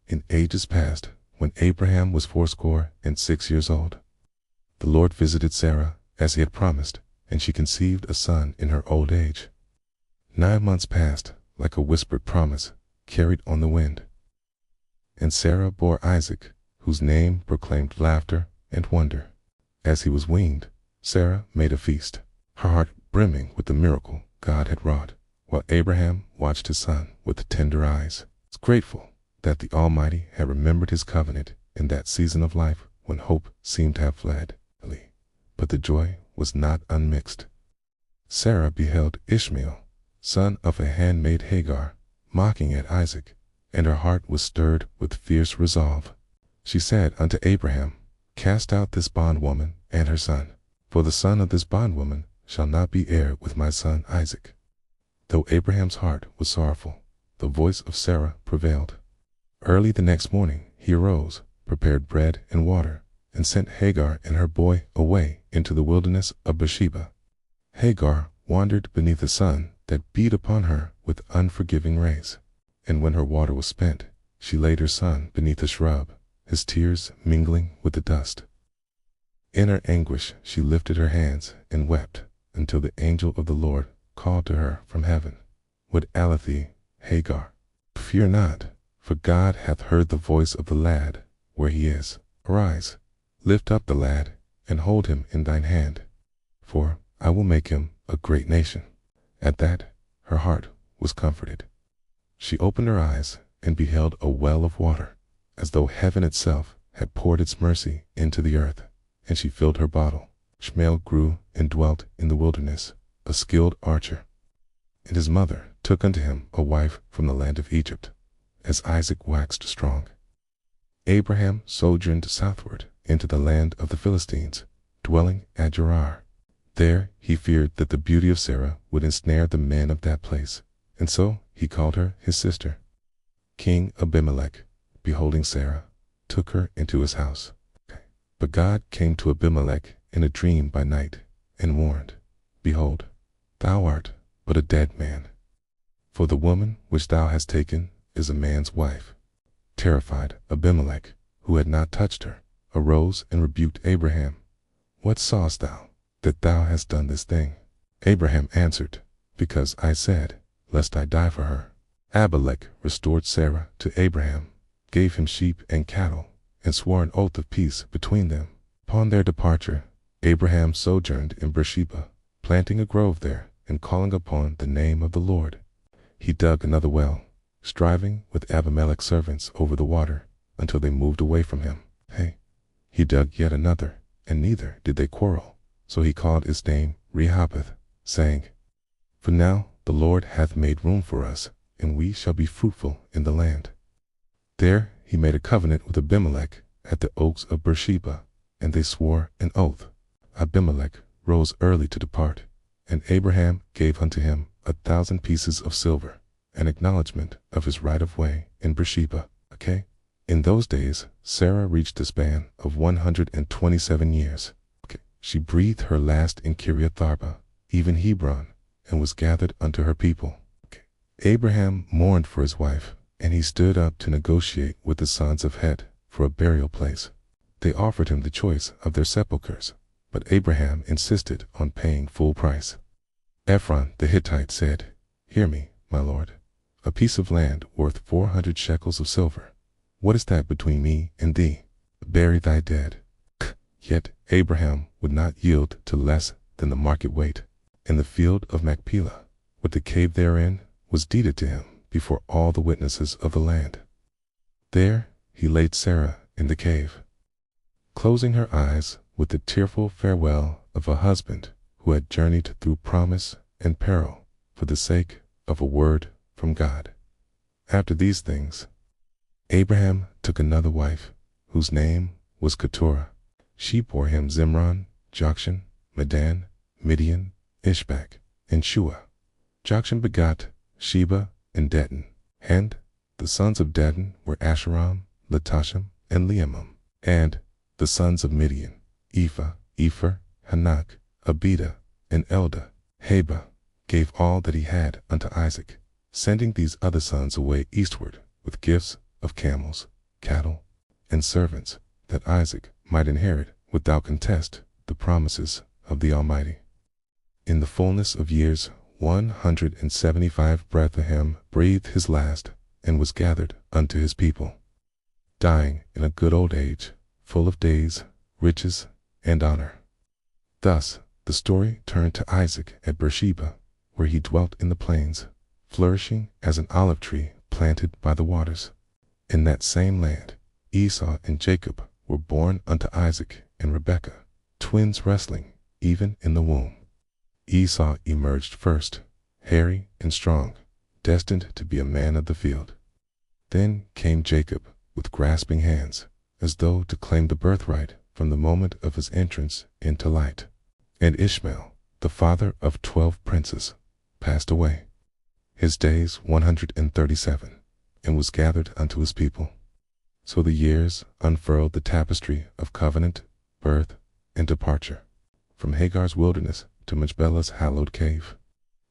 In ages past, when Abraham was 86 years old, the Lord visited Sarah as he had promised, and she conceived a son in her old age. 9 months passed, like a whispered promise, carried on the wind. And Sarah bore Isaac, whose name proclaimed laughter and wonder. As he was weaned, Sarah made a feast, her heart brimming with the miracle God had wrought, while Abraham watched his son with tender eyes, grateful that the Almighty had remembered his covenant in that season of life when hope seemed to have fled. But the joy was not unmixed. Sarah beheld Ishmael, son of a handmaid Hagar, mocking at Isaac, and her heart was stirred with fierce resolve. She said unto Abraham, Cast out this bondwoman and her son, for the son of this bondwoman shall not be heir with my son Isaac. Though Abraham's heart was sorrowful, the voice of Sarah prevailed. Early the next morning he arose, prepared bread and water, and sent Hagar and her boy away into the wilderness of Beersheba. Hagar wandered beneath the sun that beat upon her with unforgiving rays, and when her water was spent, she laid her son beneath a shrub, his tears mingling with the dust. In her anguish she lifted her hands and wept, until the angel of the Lord called to her from heaven, What aileth thee, Hagar? Fear not, for God hath heard the voice of the lad where he is. Arise, lift up the lad, and hold him in thine hand, for I will make him a great nation. At that her heart was comforted. She opened her eyes and beheld a well of water, as though heaven itself had poured its mercy into the earth, and she filled her bottle. Ishmael grew and dwelt in the wilderness, a skilled archer. And his mother took unto him a wife from the land of Egypt, as Isaac waxed strong. Abraham sojourned southward into the land of the Philistines, dwelling at Gerar. There he feared that the beauty of Sarah would ensnare the men of that place, and so he called her his sister. King Abimelech, beholding Sarah, took her into his house. But God came to Abimelech in a dream by night, and warned, Behold, thou art but a dead man, for the woman which thou hast taken is a man's wife. Terrified, Abimelech, who had not touched her, arose and rebuked Abraham. What sawest thou, that thou hast done this thing? Abraham answered, Because I said, Lest I die for her. Abimelech restored Sarah to Abraham, gave him sheep and cattle, and swore an oath of peace between them. Upon their departure, Abraham sojourned in Beersheba, planting a grove there, and calling upon the name of the Lord. He dug another well, striving with Abimelech's servants over the water, until they moved away from him. He dug yet another, and neither did they quarrel. So he called his name Rehoboth, saying, For now the Lord hath made room for us, and we shall be fruitful in the land. There he made a covenant with Abimelech at the oaks of Beersheba, and they swore an oath. Abimelech rose early to depart, and Abraham gave unto him 1,000 pieces of silver, an acknowledgment of his right of way in Beersheba. In those days Sarah reached a span of 127 years. She breathed her last in Kiriath-arba, even Hebron, and was gathered unto her people. Abraham mourned for his wife, and he stood up to negotiate with the sons of Het for a burial place. They offered him the choice of their sepulchres, but Abraham insisted on paying full price. Ephron the Hittite said, Hear me, my lord. A piece of land worth 400 shekels of silver. What is that between me and thee? Bury thy dead. Yet Abraham would not yield to less than the market weight. And the field of Machpelah, with the cave therein, was deeded to him before all the witnesses of the land. There he laid Sarah in the cave, closing her eyes with the tearful farewell of a husband who had journeyed through promise and peril for the sake of a word from God. After these things, Abraham took another wife, whose name was Keturah. She bore him Zimron, Jokshan, Medan, Midian, Ishbak, and Shua. Jokshan begot Sheba and Dedan. And the sons of Dedan were Asheram, Latashim, and Leamim. And the sons of Midian, Ephah, Epher, Hanak, Abida, and Eldah. Heba gave all that he had unto Isaac, sending these other sons away eastward with gifts of camels, cattle, and servants, that Isaac might inherit without contest the promises of the Almighty. In the fullness of years 175 Bethlehem breathed his last, and was gathered unto his people, dying in a good old age, full of days, riches, and honor. Thus the story turned to Isaac at Beersheba, where he dwelt in the plains, flourishing as an olive tree planted by the waters. In that same land, Esau and Jacob were born unto Isaac and Rebekah, twins wrestling even in the womb. Esau emerged first, hairy and strong, destined to be a man of the field. Then came Jacob with grasping hands, as though to claim the birthright from the moment of his entrance into light. And Ishmael, the father of 12 princes, passed away, his days 137, and was gathered unto his people. So the years unfurled the tapestry of covenant, birth, and departure, from Hagar's wilderness to Machpelah's hallowed cave,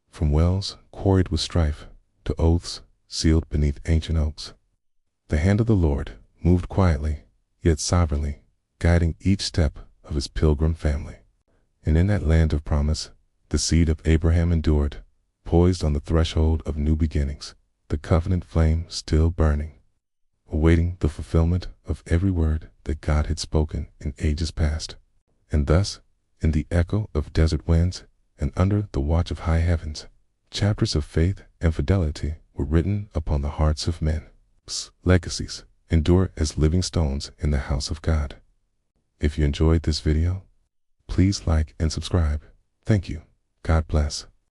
from wells quarried with strife to oaths sealed beneath ancient oaks. The hand of the Lord moved quietly, yet sovereignly, guiding each step of his pilgrim family. And in that land of promise, the seed of Abraham endured, poised on the threshold of new beginnings, the covenant flame still burning, awaiting the fulfillment of every word that God had spoken in ages past. And thus, in the echo of desert winds and under the watch of high heavens, chapters of faith and fidelity were written upon the hearts of men. Legacies endure as living stones in the house of God. If you enjoyed this video, please like and subscribe. Thank you. God bless.